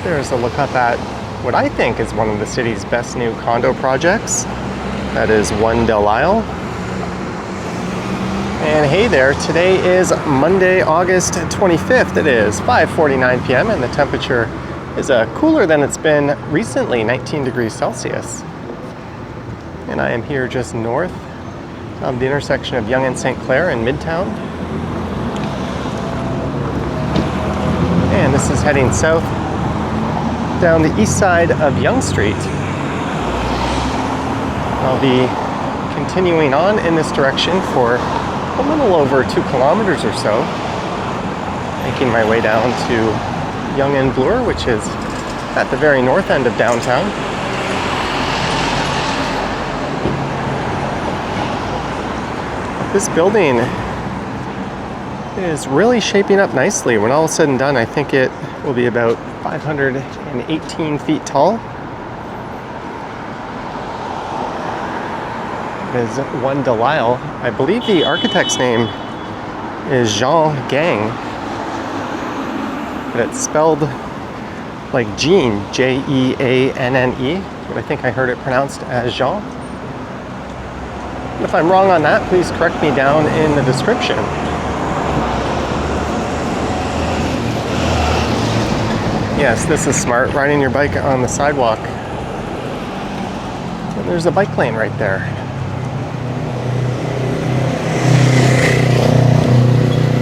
There's a look up at what I think is one of the city's best new condo projects. That is One Delisle. And hey there, today is Monday, August 25th. It is 5:49 p.m. and the temperature is cooler than it's been recently, 19 degrees Celsius. And I am here just north of the intersection of Yonge and St Clair in Midtown. And this is heading south down the east side of Yonge Street. I'll be continuing on in this direction for a little over 2 kilometers or so, making my way down to Yonge and Bloor, which is at the very north end of downtown. This building is really shaping up nicely. When all is said and done, I think it will be about 518 feet tall. It is One Delisle. I believe the architect's name is Jean Gang, but it's spelled like Jean, Jeanne, but I think I heard it pronounced as Jean. If I'm wrong on that, please correct me down in the description. Yes, this is smart, riding your bike on the sidewalk. And there's a bike lane right there.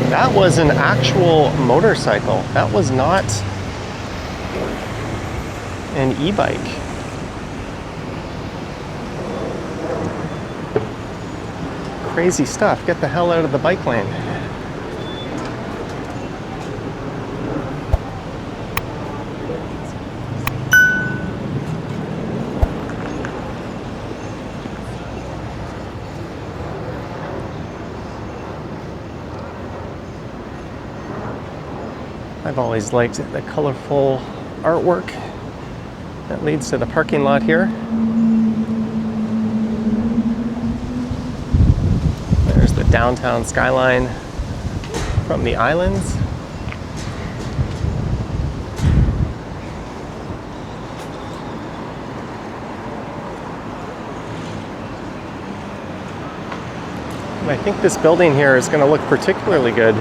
That was an actual motorcycle. That was not an e-bike. Crazy stuff. Get the hell out of the bike lane. I've always liked the colorful artwork that leads to the parking lot here. There's the downtown skyline from the islands. And I think this building here is going to look particularly good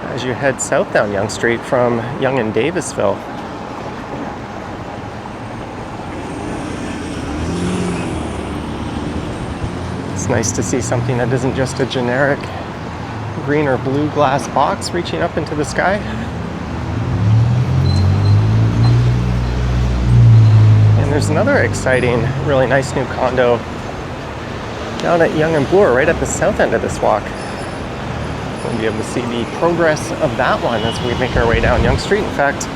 as you head south down Yonge Street from Yonge and Davisville. It's nice to see something that isn't just a generic green or blue glass box reaching up into the sky. And there's another exciting, really nice new condo down at Yonge and Bloor, right at the south end of this walk. We'll be able to see the progress of that one as we make our way down Yonge Street. In fact,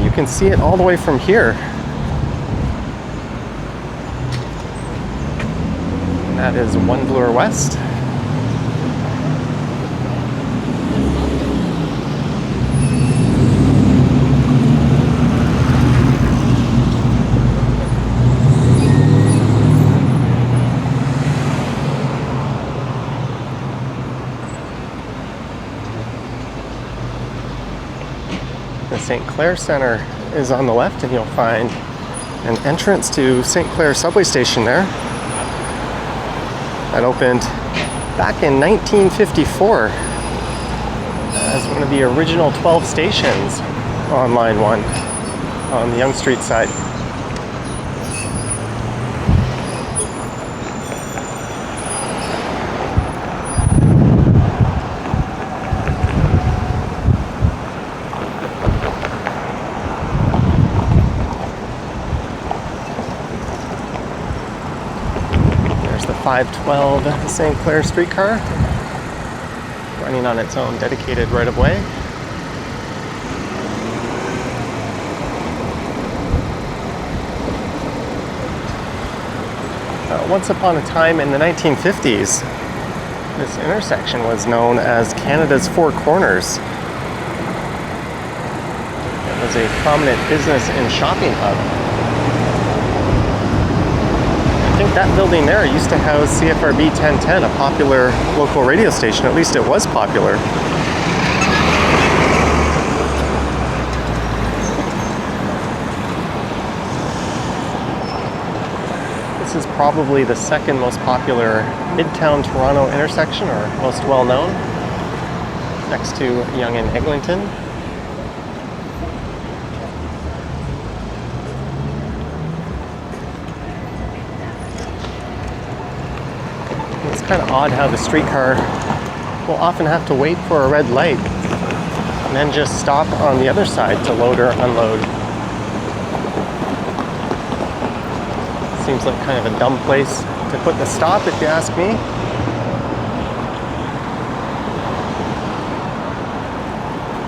you can see it all the way from here. And that is One Bloor West. The St Clair Center is on the left, and you'll find an entrance to St Clair subway station there. That opened back in 1954 as one of the original 12 stations on Line 1 on the Yonge Street side. There's the 512 St. Clair streetcar running on its own dedicated right-of-way. Once upon a time in the 1950s, this intersection was known as Canada's Four Corners. It was a prominent business and shopping hub. I think that building there used to house CFRB 1010, a popular local radio station. At least it was popular. This is probably the second most popular Midtown Toronto intersection, or most well known, next to Yonge and Eglinton. It's kind of odd how the streetcar will often have to wait for a red light and then just stop on the other side to load or unload. Seems like kind of a dumb place to put the stop, if you ask me.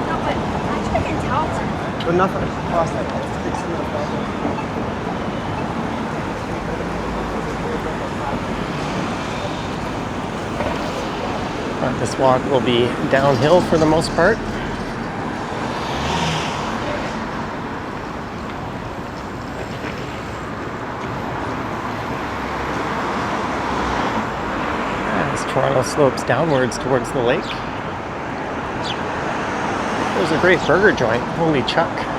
No, but actually I can tell her. But not for the cost, like, This walk will be downhill for the most part. As Toronto slopes downwards towards the lake. There's a great burger joint, Holy Chuck.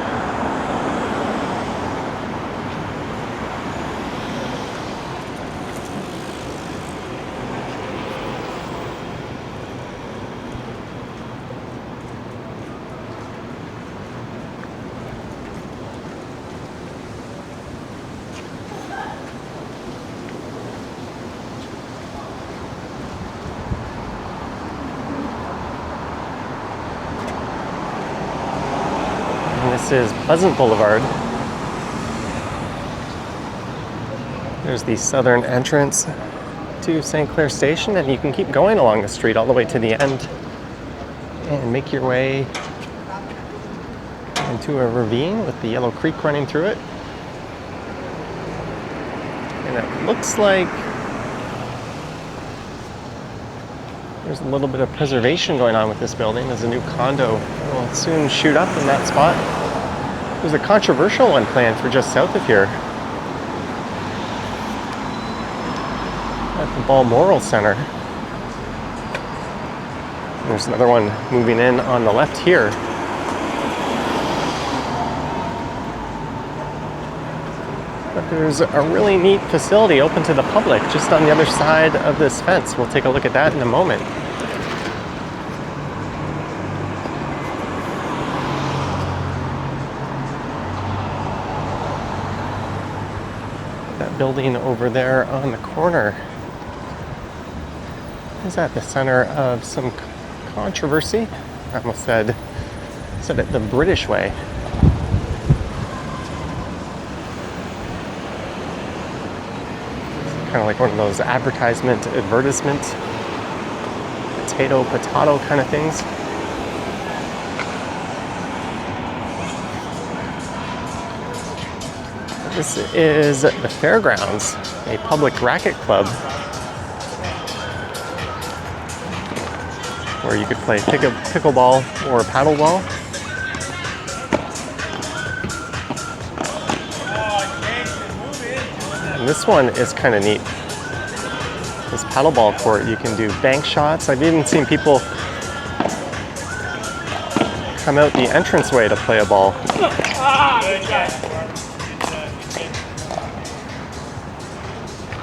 This is Pleasant Boulevard. There's the southern entrance to St Clair Station, and you can keep going along the street all the way to the end and make your way into a ravine with the Yellow Creek running through it. And it looks like there's a little bit of preservation going on with this building. There's a new condo that will soon shoot up in that spot. There's a controversial one planned for just south of here at the Balmoral Center. There's another one moving in on the left here. But there's a really neat facility open to the public just on the other side of this fence. We'll take a look at that in a moment. That building over there on the corner is at the center of some controversy. I almost said it the British way. Kind of like one of those advertisement, potato kind of things. This is the Fairgrounds, a public racket club where you could play pickleball or paddleball. And this one is kind of neat. This paddleball court, you can do bank shots. I've even seen people come out the entranceway to play a ball.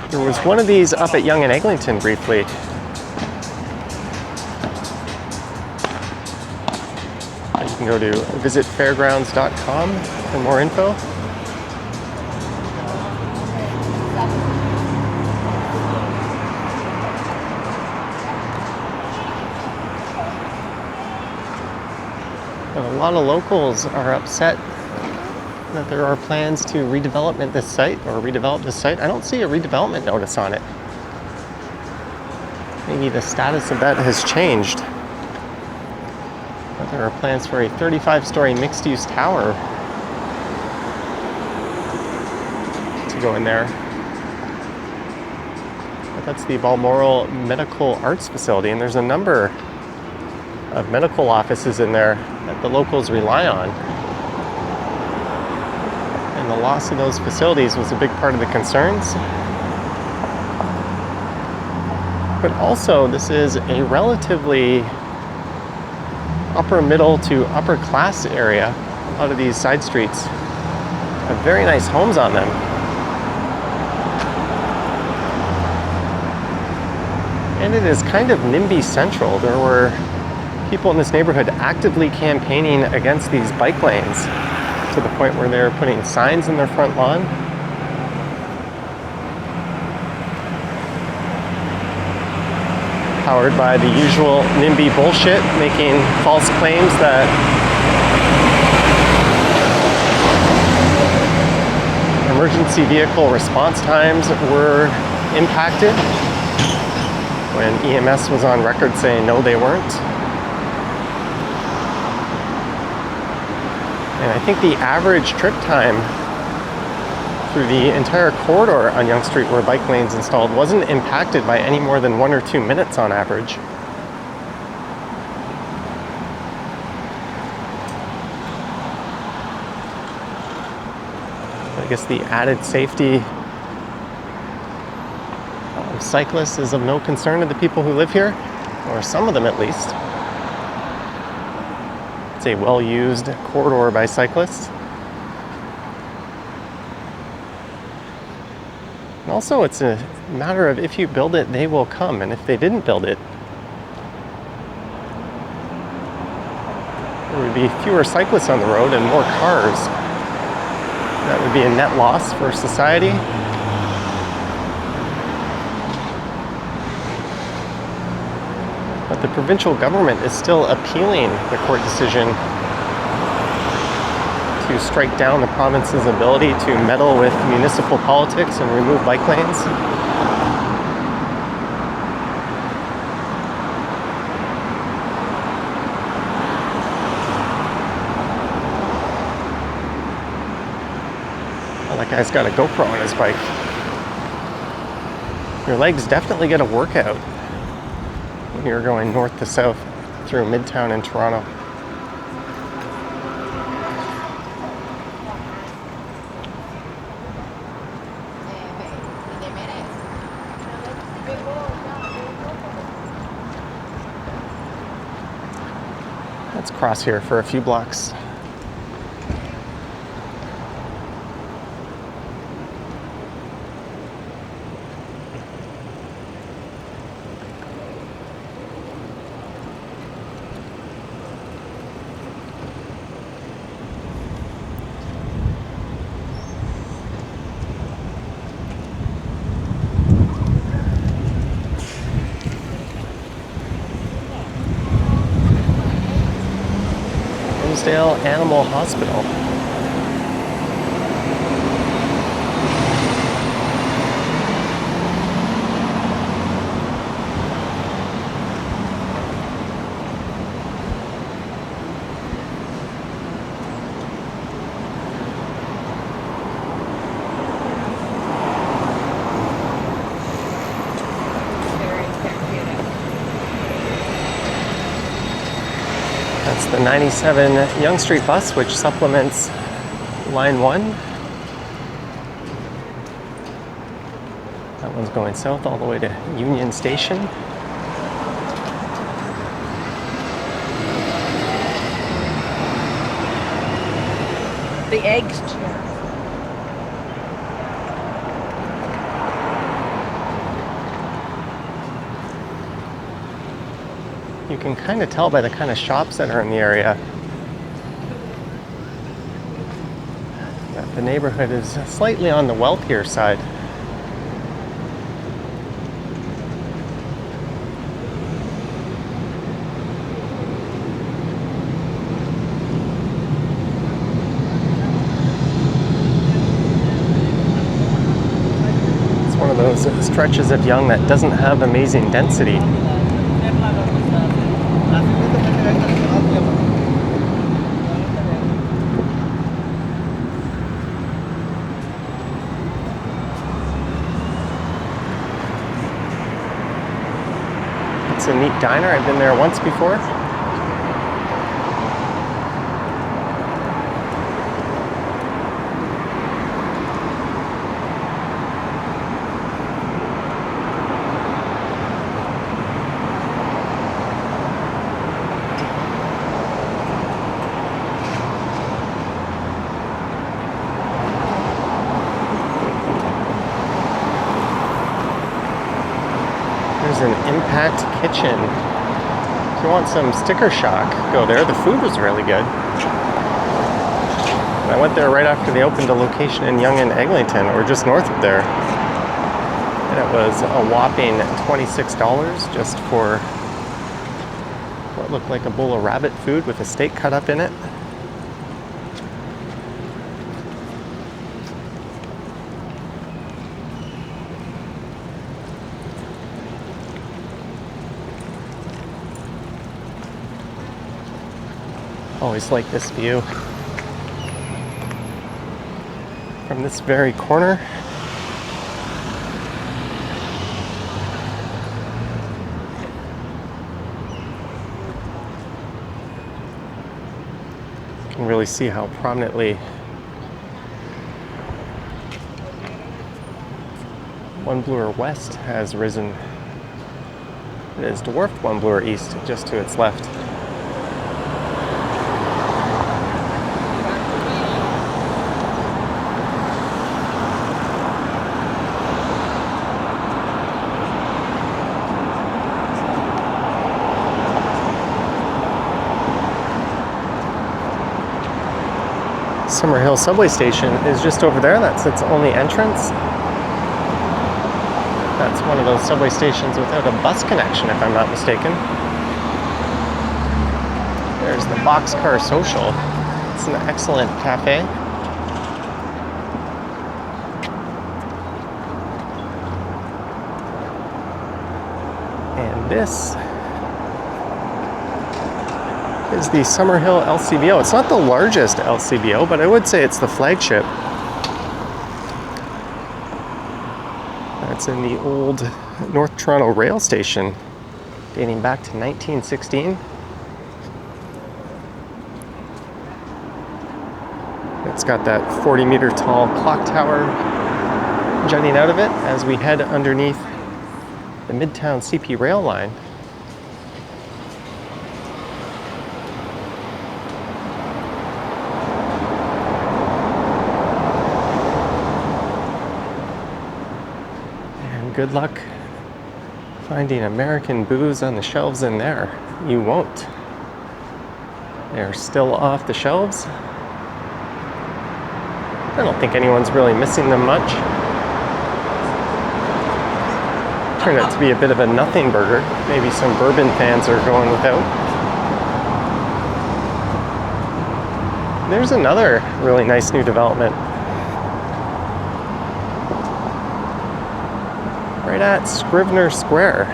There was one of these up at Yonge and Eglinton briefly. You can go to visitfairgrounds.com for more info. And a lot of locals are upset that there are plans to redevelop this site. I don't see a redevelopment notice on it. Maybe the status of that has changed. But there are plans for a 35-story mixed-use tower to go in there. But that's the Balmoral Medical Arts Facility, and there's a number of medical offices in there that the locals rely on. And the loss of those facilities was a big part of the concerns. But also, this is a relatively upper middle to upper class area. A lot of these side streets have very nice homes on them. And it is kind of NIMBY central. There were people in this neighborhood actively campaigning against these bike lanes to the point where they're putting signs in their front lawn. Powered by the usual NIMBY bullshit, making false claims that emergency vehicle response times were impacted when EMS was on record saying no, they weren't. And I think the average trip time through the entire corridor on Yonge Street where bike lanes installed wasn't impacted by any more than 1 or 2 minutes on average. I guess the added safety of cyclists is of no concern to the people who live here, or some of them at least. It's a well-used corridor by cyclists. And also, it's a matter of if you build it, they will come, and if they didn't build it, there would be fewer cyclists on the road and more cars. That would be a net loss for society. But the provincial government is still appealing the court decision to strike down the province's ability to meddle with municipal politics and remove bike lanes. Well, that guy's got a GoPro on his bike. Your legs definitely get a workout when you're going north to south through Midtown and Toronto. Let's cross here for a few blocks. Rosedale Animal Hospital. That's the 97 Yonge Street bus, which supplements line 1. That one's going south all the way to Union Station. The eggs. You can kind of tell by the kind of shops that are in the area that the neighborhood is slightly on the wealthier side. It's one of those stretches of Yonge that doesn't have amazing density. It's a neat diner. I've been there once before. There's an impact Packed Kitchen. If you want some sticker shock, go there. The food was really good. I went there right after they opened a location in Yonge and Eglinton, or just north of there. And it was a whopping $26 just for what looked like a bowl of rabbit food with a steak cut up in it. Always like this view from this very corner. You can really see how prominently Yonge Bloor West has risen. It has dwarfed Yonge Bloor East just to its left. Summerhill subway station is just over there. That's its only entrance. That's one of those subway stations without a bus connection, if I'm not mistaken. There's the Boxcar Social. It's an excellent cafe. And this is the Summerhill LCBO. It's not the largest LCBO, but I would say it's the flagship. That's in the old North Toronto rail station, dating back to 1916. It's got that 40-meter tall clock tower jutting out of it as we head underneath the Midtown CP rail line. Good luck finding American booze on the shelves in there. You won't. They're still off the shelves. I don't think anyone's really missing them much. Turned out to be a bit of a nothing burger. Maybe some bourbon fans are going without. There's another really nice new development. Right at Scrivener Square.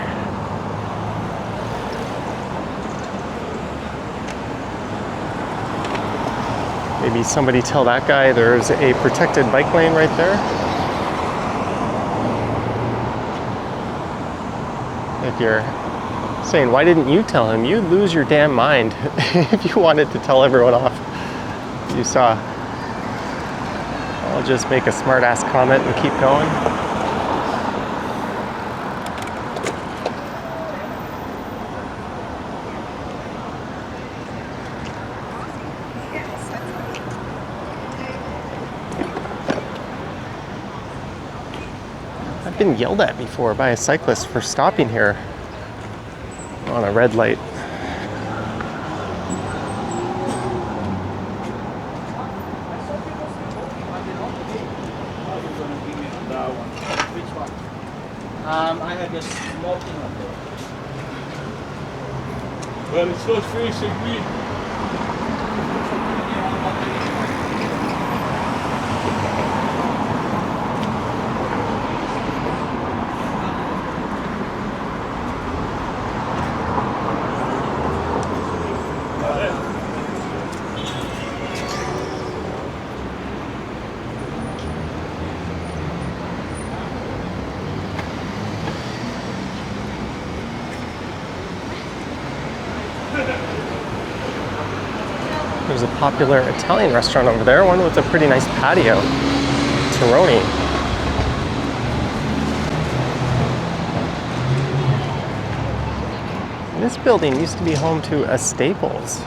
Maybe somebody tell that guy there's a protected bike lane right there. If you're saying, why didn't you tell him? You'd lose your damn mind if you wanted to tell everyone off. You saw. I'll just make a smart ass comment and keep going. Been yelled at before by a cyclist for stopping here on a red light. I had this smoking up there. Well, it's so facing me. There's a popular Italian restaurant over there, one with a pretty nice patio. Tironi. This building used to be home to a Staples.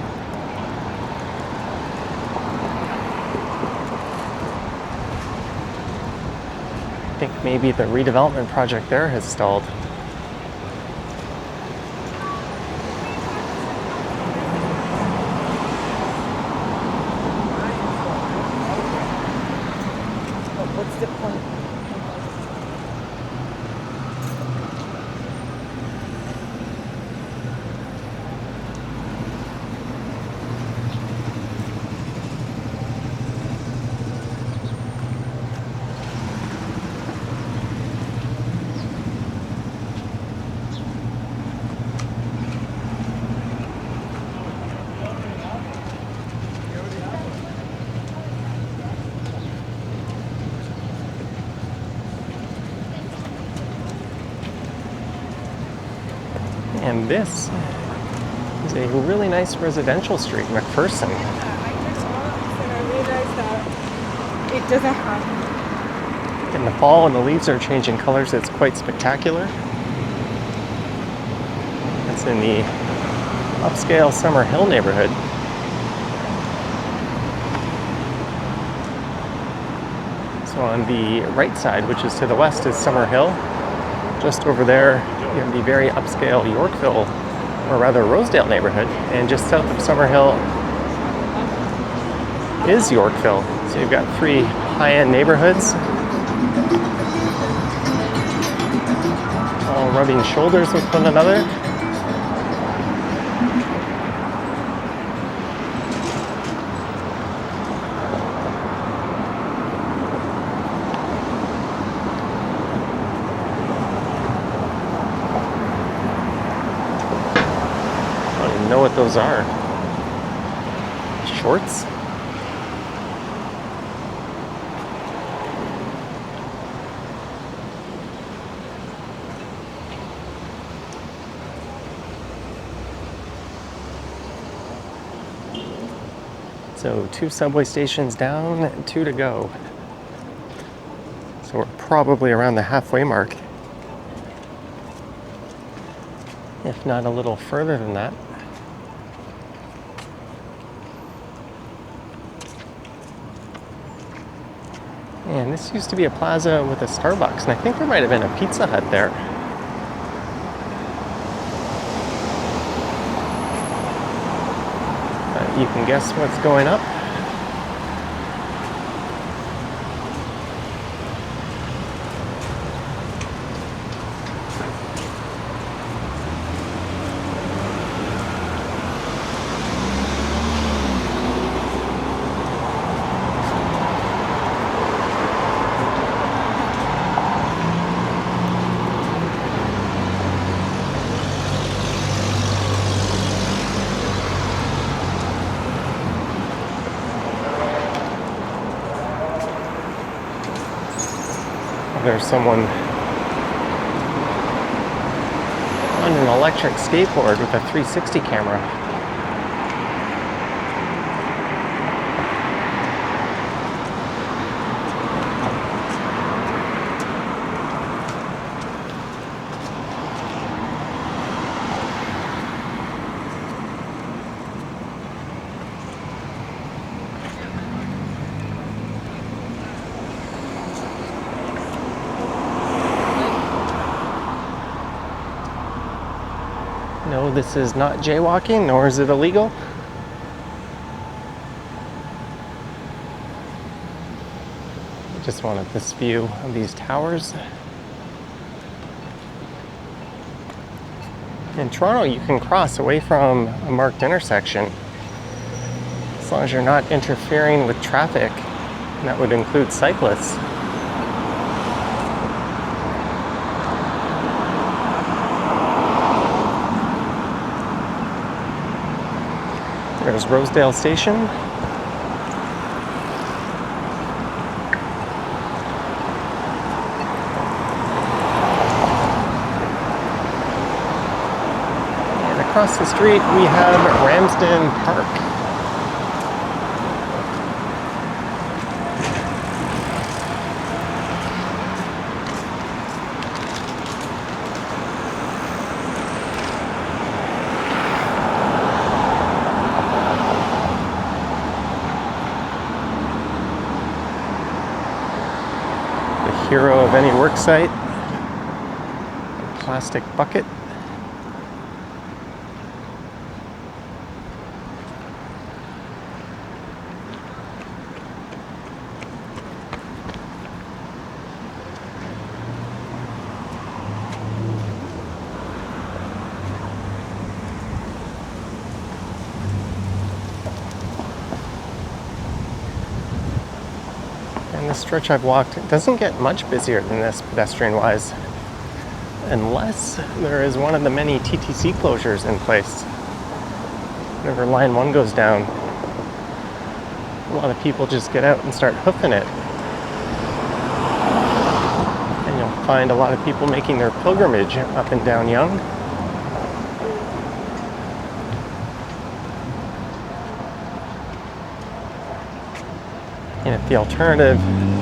I think maybe the redevelopment project there has stalled. And this is a really nice residential street, McPherson. I just saw this and I realized that it doesn't have. In the fall, when the leaves are changing colors, it's quite spectacular. It's in the upscale Summer Hill neighborhood. So on the right side, which is to the west, is Summer Hill. Just over there, you have the very upscale Yorkville, or rather Rosedale neighborhood. And just south of Summer Hill is Yorkville. So you've got three high-end neighborhoods, all rubbing shoulders with one another. I don't even know what those are. Shorts? So 2 subway stations down, 2 to go. So we're probably around the halfway mark, if not a little further than that. And this used to be a plaza with a Starbucks, and I think there might have been a Pizza Hut there. You can guess what's going up. There's someone on an electric skateboard with a 360 camera. No, this is not jaywalking, nor is it illegal. I just wanted this view of these towers. In Toronto, you can cross away from a marked intersection as long as you're not interfering with traffic, and that would include cyclists. There's Rosedale Station. And across the street we have Ramsden Park. Hero of any work site, a plastic bucket. And the stretch I've walked doesn't get much busier than this pedestrian-wise, unless there is one of the many TTC closures in place. Whenever line 1 goes down, a lot of people just get out and start hoofing it. And you'll find a lot of people making their pilgrimage up and down Yonge. And if the alternative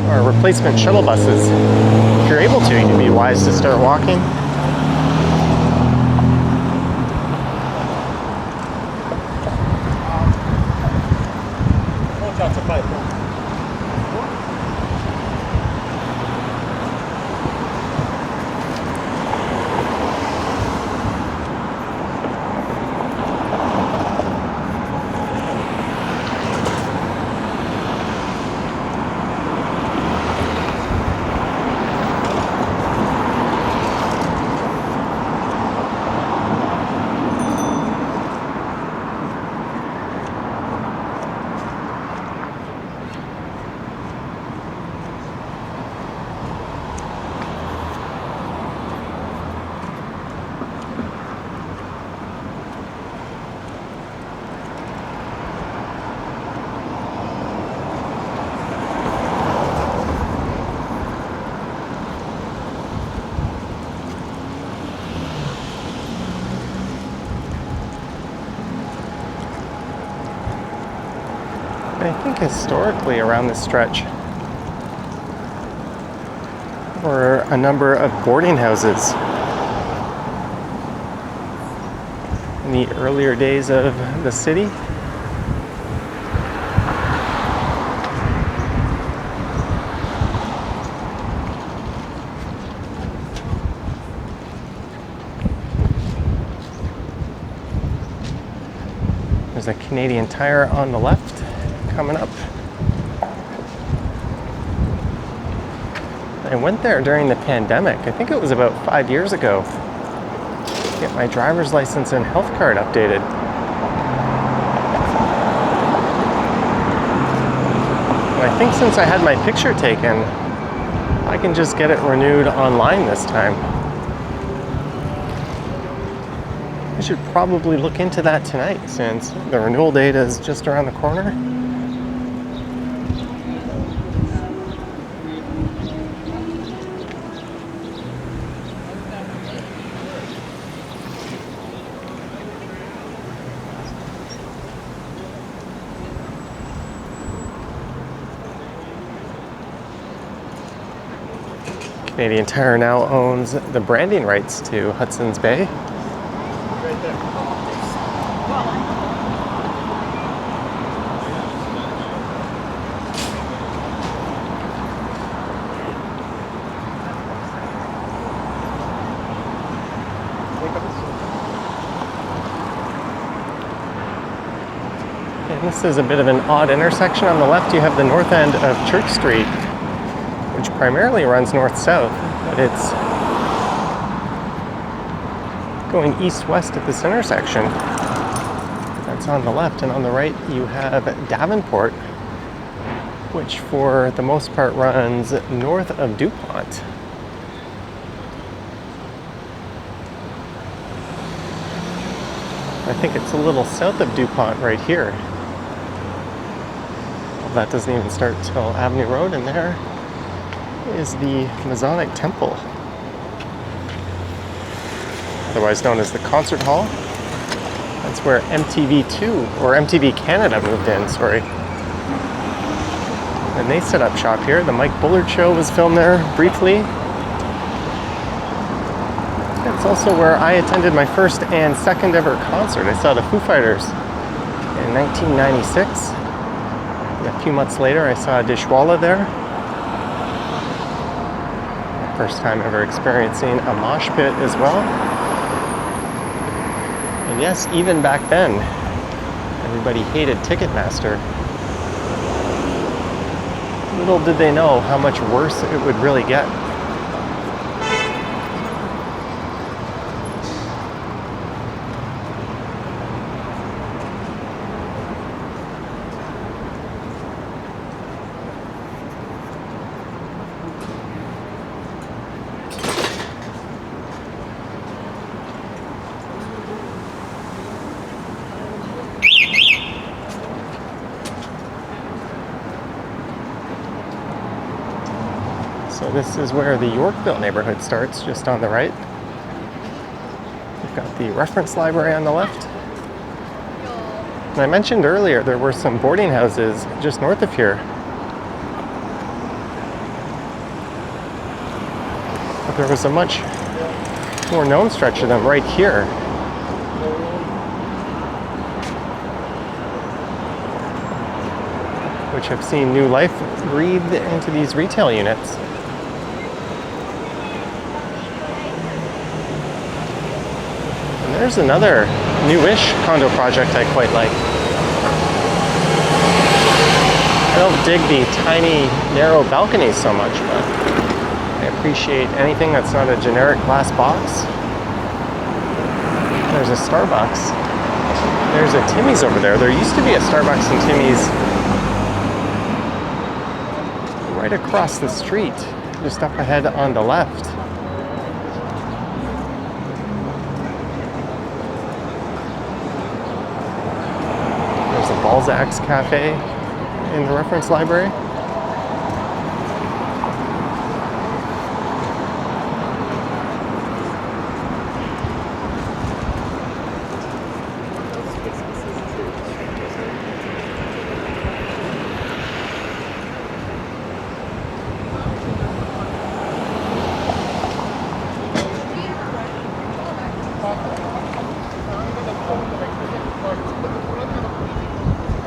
or replacement shuttle buses, if you're able to, you'd be wise to start walking. I think historically around this stretch were a number of boarding houses in the earlier days of the city. There's a Canadian Tire on the left coming up. I went there during the pandemic. I think it was about 5 years ago. To get my driver's license and health card updated. And I think since I had my picture taken, I can just get it renewed online this time. I should probably look into that tonight since the renewal date is just around the corner. Canadian Tire now owns the branding rights to Hudson's Bay. And this is a bit of an odd intersection. On the left you have the north end of Church Street, which primarily runs north-south, but it's going east-west at this intersection. That's on the left, and on the right you have Davenport, which for the most part runs north of DuPont. I think it's a little south of DuPont right here. Well, that doesn't even start till Avenue Road, and there is the Masonic Temple, otherwise known as the Concert Hall. That's where MTV2, or MTV Canada moved in, sorry. And they set up shop here. The Mike Bullard Show was filmed there briefly. It's also where I attended my first and second ever concert. I saw the Foo Fighters in 1996. And a few months later I saw Dishwalla there. First time ever experiencing a mosh pit as well. And yes, even back then, everybody hated Ticketmaster. Little did they know how much worse it would really get. So this is where the Yorkville neighborhood starts, just on the right. We've got the reference library on the left. And I mentioned earlier there were some boarding houses just north of here. there was a much more known stretch of them right here. Which have seen new life breathed into these retail units. And there's another newish condo project I quite like. I don't dig the tiny, narrow balconies so much, but I appreciate anything that's not a generic glass box. There's a Starbucks. There's a Timmy's over there. There used to be a Starbucks and Timmy's right across the street, just up ahead on the left. There's a Balzac's Cafe in the reference library.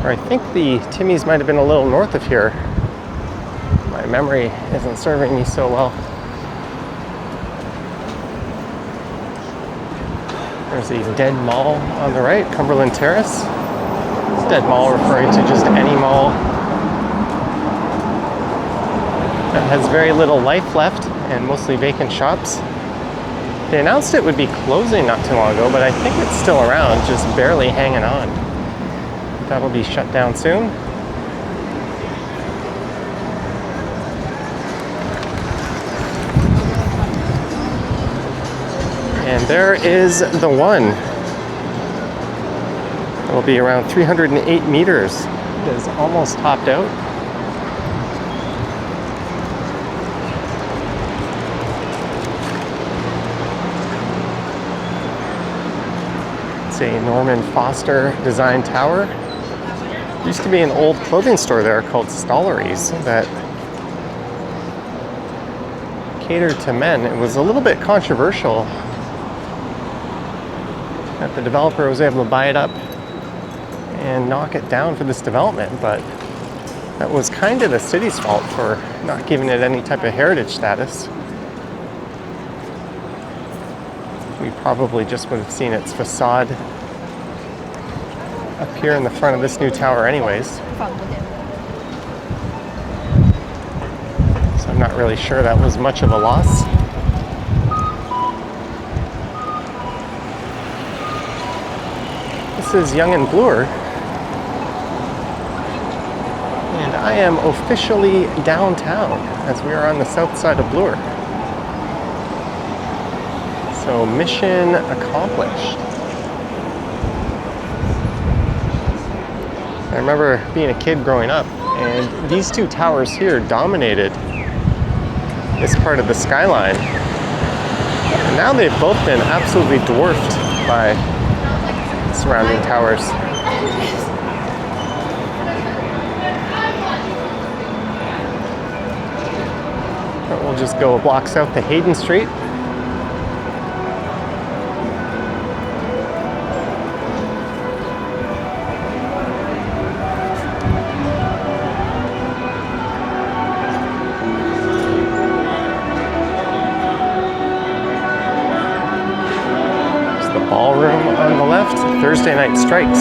Or I think the Timmy's might have been a little north of here. My memory isn't serving me so well. There's a dead mall on the right, Cumberland Terrace. Dead mall referring to just any mall that has very little life left and mostly vacant shops. They announced it would be closing not too long ago, but I think it's still around, just barely hanging on. That'll be shut down soon. And there is the one. It'll be around 308 meters. It is almost topped out. It's a Norman Foster design tower. There used to be an old clothing store there called Stollery's that catered to men. It was a little bit controversial that the developer was able to buy it up and knock it down for this development, but that was kind of the city's fault for not giving it any type of heritage status. We probably just would have seen its facade up here in the front of this new tower anyways. So I'm not really sure that was much of a loss. This is Yonge and Bloor. And I am officially downtown as we are on the south side of Bloor. So mission accomplished. I remember being a kid growing up, and these two towers here dominated this part of the skyline. And now they've both been absolutely dwarfed by surrounding towers. But we'll just go a block south to Hayden Street. Ballroom on the left, Thursday Night Strikes.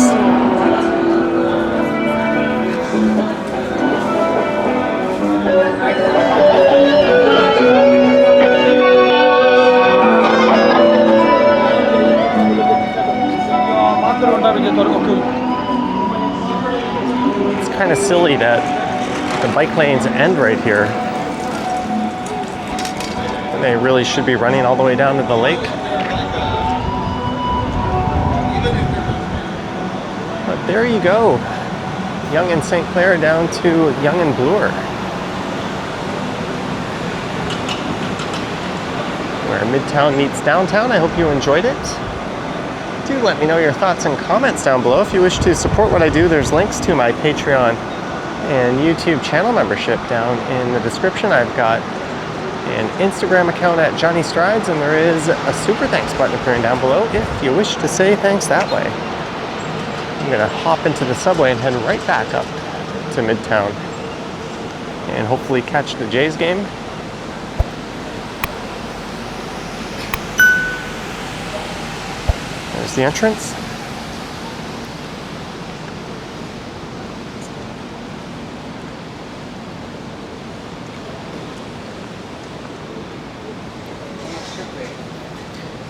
It's kind of silly that the bike lanes end right here. And they really should be running all the way down to the lake. There you go, Yonge and St Clair down to Yonge and Bloor, where Midtown meets downtown. I hope you enjoyed it. Do let me know your thoughts and comments down below. If you wish to support what I do, there's links to my Patreon and YouTube channel membership down in the description. I've got and Instagram account at Johnny Strides, and there is a super thanks button appearing down below if you wish to say thanks that way. I'm gonna hop into the subway and head right back up to Midtown and hopefully catch the Jays game. There's the entrance.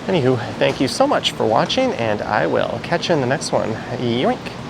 Anywho, thank you so much for watching, and I will catch you in the next one. Yoink!